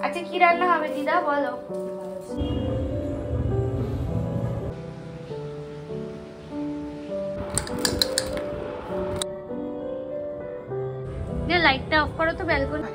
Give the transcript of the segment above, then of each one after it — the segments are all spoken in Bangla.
আচ্ছা কি রান্না হবে দিদা বলো। লাইটটা অফ করো তো ব্যালকনি।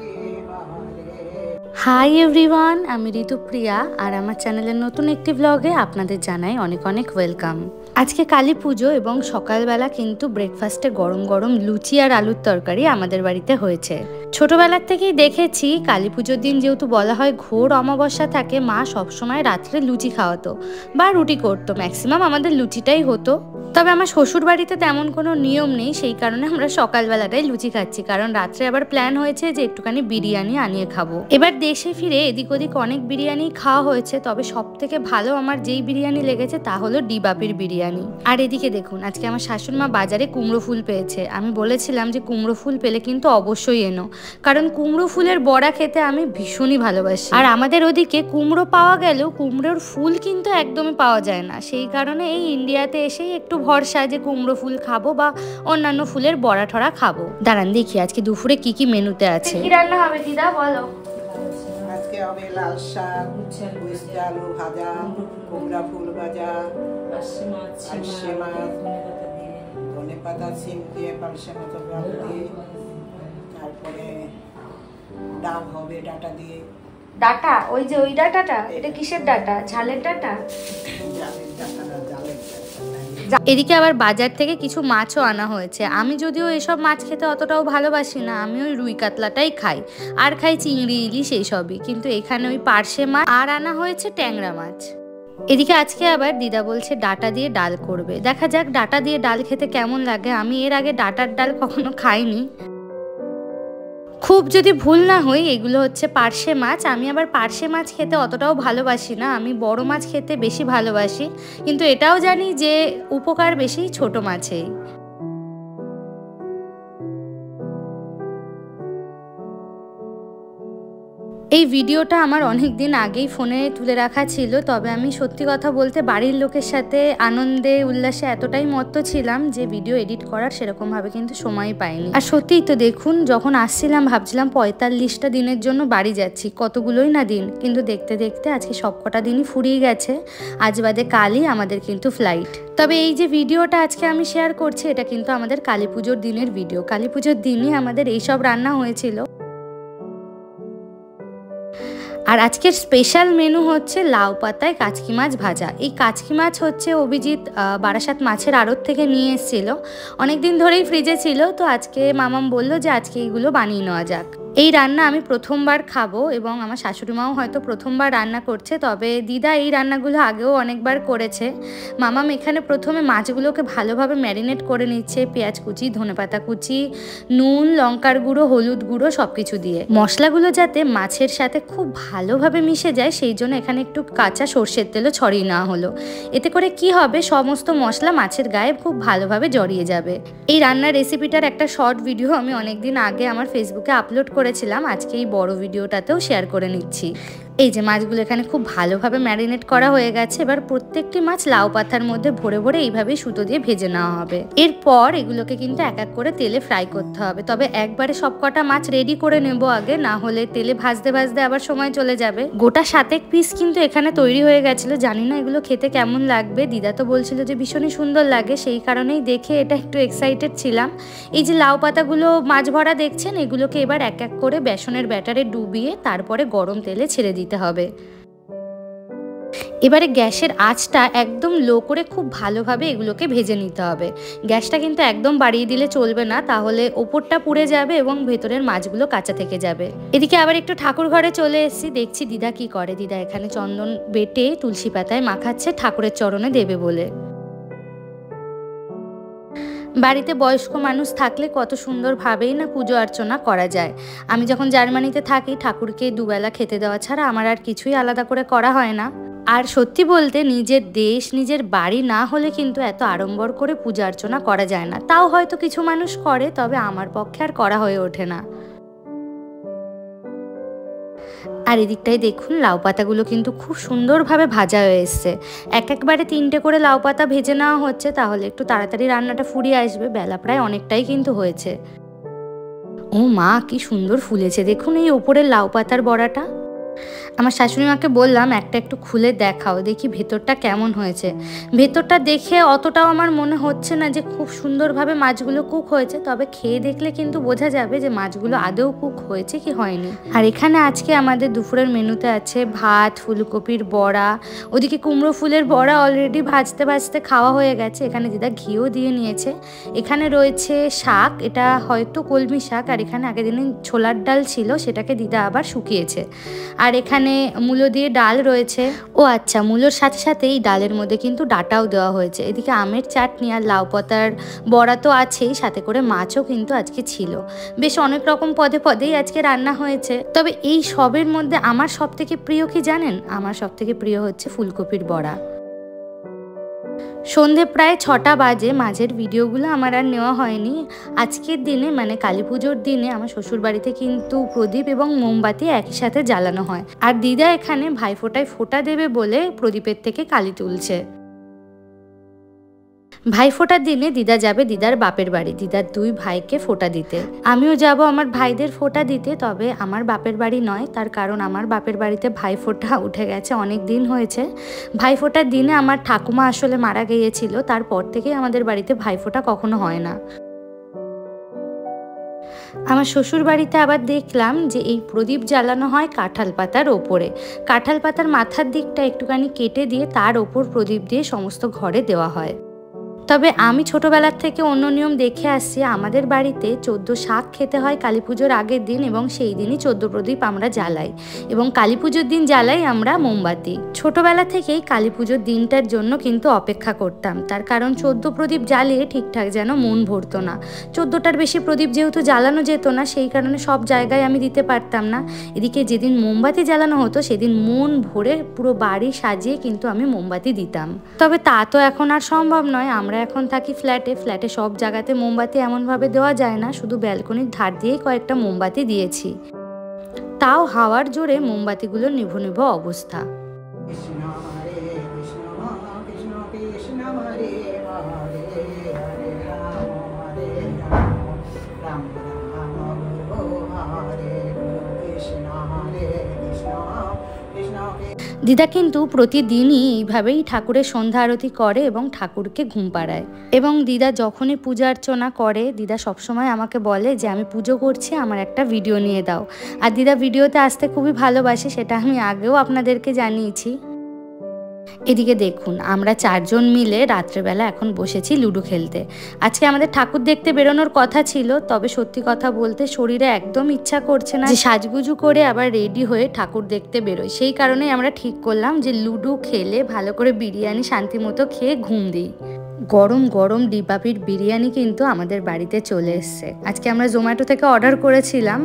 হাই এভরিওয়ান, আমি ঋতুপ্রিয়া আর আমার চ্যানেলের নতুন একটি ব্লগে আপনাদের জানাই অনেক অনেক ওয়েলকাম। আজকে কালী পুজো এবং সকালবেলা কিন্তু ব্রেকফাস্টে গরম গরম লুচি আর আলুর তরকারি আমাদের বাড়িতে হয়েছে। ছোটবেলার থেকেই দেখেছি কালী পুজোর দিন যেহেতু বলা হয় ঘোর অমাবস্যা থাকে, মা সবসময় রাত্রে লুচি খাওয়াতো বা রুটি করতো, ম্যাক্সিমাম আমাদের লুচিটাই হতো। তবে আমার শ্বশুর বাড়িতে তেমন কোনো নিয়ম নেই, সেই কারণে আমরা সকালবেলাটাই লুচি খাচ্ছি, কারণ রাত্রে আবার প্ল্যান হয়েছে যে একটুখানি বিরিয়ানি আনিয়ে খাবো। এবার দেশে ফিরে এদিক ওদিক অনেক বিরিয়ানি খাওয়া হয়েছে, তবে সব থেকে ভালো আমার যেই বিরিয়ানি লেগেছে তা হলো ডিবাপির বিরিয়ানি। আর এদিকে দেখুন, আজকে আমার শাশুড়ি মা বাজারে কুমড়ো ফুল পেয়েছে। আমি বলেছিলাম যে কুমড়ো ফুল পেলে কিন্তু অবশ্যই এনো, কারণ কুমড়ো ফুলের বড়া খেতে আমি ভীষণই ভালোবাসি। আর আমাদের ওদিকে কুমড়ো পাওয়া গেলেও কুমড়োর ফুল কিন্তু একদমই পাওয়া যায় না, সেই কারণে এই ইন্ডিয়াতে এসেই একটু ভরসা যে কুমড়ো ফুল খাবো বা অন্যান্য ফুলের বড়া ঠরা খাবো। দাঁড়ান দেখি আজকে দুপুরে কি কি মেনুতে আছে। কি রান্না হবে দিদা বলো। আজকে হবে লাল শাক, মিষ্টি আলু ভাজা, কুমড়া ফুল ভাজা, পার্শে মাছ, ধনেপাতা সিম দিয়ে পার্শে মাছ দিয়ে, তারপরে ডাল হবে ডাটা দিয়ে। ডাটা? ওই যে ওই ডাটাটা? এটা কিসের ডাটা? ঝালের ডাটা? জালের ডাটা না, জালের ডাটা। এদিকে আবার বাজার থেকে কিছু মাছও আনা হয়েছে। আমি যদিও এসব মাছ খেতে অতটাও ভালোবাসি না, আমি ওই রুই কাতলাটাই খাই, আর খাই চিংড়ি ইলিশ এইসবই, কিন্তু এখানে ওই পার্শে মাছ আর আনা হয়েছে ট্যাংরা মাছ। এদিকে আজকে আবার দিদা বলছে ডাটা দিয়ে ডাল করবে, দেখা যাক ডাটা দিয়ে ডাল খেতে কেমন লাগে। আমি এর আগে ডাটার ডাল কখনো খাইনি। খুব যদি ভুল না হই এগুলো হচ্ছে পার্শে মাছ। আমি আবার পার্শে মাছ খেতে অতটাও ভালোবাসি না, আমি বড় মাছ খেতে বেশি ভালোবাসি, কিন্তু এটাও জানি যে উপকার বেশি ছোট মাছেই। এই ভিডিওটা আমার অনেক দিন আগেই ফোনে তুলে রাখা ছিল, তবে আমি সত্যি কথা বলতে বাড়ির লোকের সাথে আনন্দে উল্লাসে এতটাই মত্ত ছিলাম যে ভিডিও এডিট করার সেরকমভাবে কিন্তু সময় পাইনি। আর সত্যিই তো দেখুন, যখন আসছিলাম ভাবছিলাম 45টা দিনের জন্য বাড়ি যাচ্ছি, কতগুলোই না দিন, কিন্তু দেখতে দেখতে আজকে সবকটা দিনই ফুরিয়ে গেছে। আজ বাদে কালই আমাদের কিন্তু ফ্লাইট। তবে এই যে ভিডিওটা আজকে আমি শেয়ার করছি এটা কিন্তু আমাদের কালী পুজোর দিনের ভিডিও। কালী পুজোর দিনই আমাদের এইসব রান্না হয়েছিল। আর আজকের স্পেশাল মেনু হচ্ছে লাউ পাতায় কাচকি মাছ ভাজা। এই কাচকি মাছ হচ্ছে অভিজিৎ বারাসাত মাছের আড়ত থেকে নিয়ে এসেছিল, অনেকদিন ধরেই ফ্রিজে ছিল, তো আজকে মামাম বললো যে আজকে এইগুলো বানিয়ে নেওয়া যাক। এই রান্না আমি প্রথমবার খাবো এবং আমার শাশুড়ি মাও হয়তো প্রথমবার রান্না করছে, তবে দিদা এই রান্নাগুলো আগেও অনেকবার করেছে। মামাম এখানে প্রথমে মাছগুলোকে ভালোভাবে ম্যারিনেট করে নিচ্ছে, পেঁয়াজ কুচি, ধনেপাতা কুচি, নুন, লঙ্কার গুঁড়ো, হলুদ গুঁড়ো সব কিছু দিয়ে। মশলাগুলো যাতে মাছের সাথে খুব ভালোভাবে মিশে যায় সেই জন্য এখানে একটু কাঁচা সর্ষের তেলও ছড়িয়ে নেওয়া হলো। এতে করে কি হবে, সমস্ত মশলা মাছের গায়ে খুব ভালোভাবে জড়িয়ে যাবে। এই রান্নার রেসিপিটার একটা শর্ট ভিডিও আমি অনেকদিন আগে আমার ফেসবুকে আপলোড করেছিলাম, আজকে এই বড় ভিডিওটাতেও শেয়ার করে নিচ্ছি। এই যে মাছগুলো এখানে খুব ভালোভাবে ম্যারিনেট করা হয়ে গেছে, এবার প্রত্যেকটি মাছ লাউ পাতার মধ্যে ভরে ভরে এইভাবেই সুতো দিয়ে ভেজে নেওয়া হবে। এরপর এগুলোকে কিন্তু এক এক করে তেলে ফ্রাই করতে হবে, তবে একবারে সবকটা মাছ রেডি করে নেব আগে, না হলে তেলে ভাজতে ভাজতে আবার সময় চলে যাবে। গোটা 7 পিস কিন্তু এখানে তৈরি হয়ে গেছিল, জানি না এগুলো খেতে কেমন লাগবে। দিদা তো বলছিল যে ভীষণই সুন্দর লাগে, সেই কারণেই দেখে এটা একটু এক্সাইটেড ছিলাম। এই যে লাউ পাতাগুলো মাছ ভরা দেখছেন, এগুলোকে এবার এক এক করে বেসনের ব্যাটারে ডুবিয়ে তারপরে গরম তেলে ছেড়ে দিতে হবে। এবারে গ্যাসের আঁচটা একদম লো করে খুব ভালোভাবে এগুলোকে ভেজে নিতে হবে। গ্যাসটা কিন্তু একদম বাড়িয়ে দিলে চলবে না, তাহলে ওপরটা পুড়ে যাবে এবং ভেতরের মাছগুলো কাঁচা থেকে যাবে। এদিকে আবার একটু ঠাকুর ঘরে চলে এসেছি, দেখছি দিদা কি করে। দিদা এখানে চন্দন বেটে তুলসী পাতায় মাখাচ্ছে ঠাকুরের চরণে দেবে বলে। বাড়িতে বয়স্ক মানুষ থাকলে কত সুন্দরভাবেই না পুজো অর্চনা করা যায়। আমি যখন জার্মানিতে থাকি ঠাকুরকে দুবেলা খেতে দেওয়া ছাড়া আমার আর কিছুই আলাদা করে করা হয় না। আর সত্যি বলতে নিজের দেশ নিজের বাড়ি না হলে কিন্তু এত আড়ম্বর করে পূজা অর্চনা করা যায় না। তাও হয়তো কিছু মানুষ করে, তবে আমার পক্ষে আর করা হয়ে ওঠে না। আর এদিকটাই দেখুন লাউ পাতাগুলো কিন্তু খুব সুন্দরভাবে ভাজা হয়ে এসছে। একবারে 3টে করে লাউ পাতা ভেজে নেওয়া হচ্ছে, তাহলে একটু তাড়াতাড়ি রান্নাটা ফুরিয়ে আসবে। বেলা প্রায় অনেকটাই কিন্তু হয়েছে। ও মা, কি সুন্দর ফুলেছে দেখুন এই ওপরের লাউ পাতার বড়াটা। আমার শাশুড়ি মাকে বললাম একটা একটু খুলে দেখাও, দেখি ভেতরটা কেমন হয়েছে। ভেতরটা দেখে অতটাও আমার মনে হচ্ছে না যে খুব সুন্দরভাবে মাছগুলো কুক হয়েছে, তবে খেয়ে দেখলে কিন্তু বোঝা যাবে যে মাছগুলো আদৌ কুক হয়েছে কি হয়নি। আর এখানে আজকে আমাদের দুপুরের মেনুতে আছে ভাত, ফুলকপির বড়া, ওদিকে কুমড়ো ফুলের বড়া অলরেডি ভাজতে ভাজতে খাওয়া হয়ে গেছে, এখানে দিদা ঘিও দিয়ে নিয়েছে। এখানে রয়েছে শাক, এটা হয়তো কলমি শাক, আর এখানে আগের দিনে ছোলার ডাল ছিল, সেটাকে দিদা আবার শুকিয়েছে। আর এখানে মূলো দিয়ে ডাল রয়েছে। ও আচ্ছা, মূলোর সাথে সাথে এই ডালের মধ্যে কিন্তু ডাটাও দেওয়া হয়েছে। এদিকে আমের চাটনি আর লাউ পাতার বড়া তো আছেই, সাথে করে মাছও কিন্তু আজকে ছিল। বেশ অনেক রকম পদে পদেই আজকে রান্না হয়েছে। তবে এই সবের মধ্যে আমার সব থেকে প্রিয় কি জানেন? আমার সব থেকে প্রিয় হচ্ছে ফুলকপির বড়া। সন্ধে প্রায় 6টা বাজে, মাঝের ভিডিওগুলো আমার আর নেওয়া হয়নি। আজকের দিনে মানে কালী পুজোর দিনে আমার শ্বশুর বাড়িতে কিন্তু প্রদীপ এবং মোমবাতি একই সাথে জ্বালানো হয়। আর দিদা এখানে ভাইফোঁটায় ফোঁটা দেবে বলে প্রদীপের থেকে কালি তুলছে। ভাইফোঁটার দিনে দিদা যাবে দিদার বাপের বাড়ি, দিদার 2 ভাইকে ফোঁটা দিতে। আমিও যাব আমার ভাইদের ফোঁটা দিতে, তবে আমার বাপের বাড়ি নয়, তার কারণ আমার বাপের বাড়িতে ভাইফোঁটা উঠে গেছে, অনেক দিন হয়েছে। ভাইফোঁটার দিনে আমার ঠাকুমা আসলে মারা গিয়েছিল, তারপর থেকেই আমাদের বাড়িতে ভাইফোঁটা কখনো হয় না। আমার শ্বশুর বাড়িতে আবার দেখলাম যে এই প্রদীপ জ্বালানো হয় কাঁঠাল পাতার ওপরে। কাঁঠাল পাতার মাথার দিকটা একটুখানি কেটে দিয়ে তার ওপর প্রদীপ দিয়ে সমস্ত ঘরে দেওয়া হয়। তবে আমি ছোটোবেলার থেকে অন্য নিয়ম দেখে আসছি, আমাদের বাড়িতে 14 শাক খেতে হয় কালী পুজোর আগের দিন, এবং সেই দিনই 14 প্রদীপ আমরা জ্বালাই, এবং কালী পুজোর দিন জ্বালাই আমরা মোমবাতি। ছোটোবেলা থেকেই কালী পুজোর দিনটার জন্য কিন্তু অপেক্ষা করতাম, তার কারণ 14 প্রদীপ জ্বালিয়ে ঠিকঠাক যেন মন ভরতো না। 14টার বেশি প্রদীপ যেহেতু জ্বালানো যেত না, সেই কারণে সব জায়গায় আমি দিতে পারতাম না। এদিকে যেদিন মোমবাতি জ্বালানো হতো সেদিন মন ভরে পুরো বাড়ি সাজিয়ে কিন্তু আমি মোমবাতি দিতাম। তবে তা তো এখন আর সম্ভব নয়, আমরা এখন থাকি ফ্ল্যাটে সব জায়গাতে মোমবাতি এমনভাবে দেওয়া যায় না, শুধু ব্যালকনির ধার দিয়েই কয়েকটা মোমবাতি দিয়েছি, তাও হাওয়ার জোরে মোমবাতিগুলো নিভু নিভু অবস্থা। কৃষ্ণ হরে কৃষ্ণ কৃষ্ণ কৃষ্ণ হরে হরে হরে রাম হরে রাম রাম রাম গুরু হরে গুরু কৃষ্ণ হরে কৃষ্ণ কৃষ্ণ। দিদা কিন্তু প্রতিদিনই এইভাবেই ঠাকুরের সন্ধ্যা আরতি করে এবং ঠাকুরকে ঘুম পাড়ায়। এবং দিদা যখনই পূজা অর্চনা করে, দিদা সবসময় আমাকে বলে যে আমি পুজো করছি, আমার একটা ভিডিও নিয়ে দাও। আর দিদা ভিডিওতে আসতে খুবই ভালোবাসে, সেটা আমি আগেও আপনাদেরকে জানিয়েছি। এদিকে দেখুন, আমরা 4 জন মিলে রাত্রেবেলা এখন বসেছি লুডো খেলতে। আজকে আমাদের ঠাকুর দেখতে বেরোনোর কথা ছিল, তবে সত্যি কথা বলতে শরীরে একদম ইচ্ছা করছে না যে সাজগুজু করে আবার রেডি হয়ে ঠাকুর দেখতে বেরোই। সেই কারণেই আমরা ঠিক করলাম যে লুডো খেলে ভালো করে বিরিয়ানি শান্তি মতো খেয়ে ঘুম দিই। গরম গরম ডিবাপির বিরিয়ানি কিন্তু আমাদের বাড়িতে চলে এসছে। আজকে আমরা জোম্যাটো থেকে অর্ডার করেছিলাম।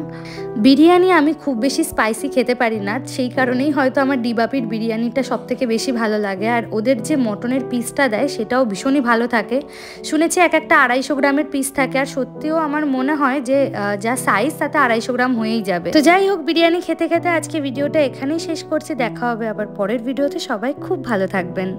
বিরিয়ানি আমি খুব বেশি স্পাইসি খেতে পারি না, সেই কারণেই হয়তো আমার ডিবাপির বিরিয়ানিটা সব থেকে বেশি ভালো লাগে। আর ওদের যে মটনের পিসটা দেয় সেটাও ভীষণই ভালো থাকে। শুনেছি এক একটা 250 গ্রামের পিস থাকে, আর সত্যিও আমার মনে হয় যে যা সাইজ তাতে 250 গ্রাম হয়েই যাবে। তো যাই হোক, বিরিয়ানি খেতে খেতে আজকে ভিডিওটা এখানেই শেষ করছি। দেখা হবে আবার পরের ভিডিওতে। সবাই খুব ভালো থাকবেন।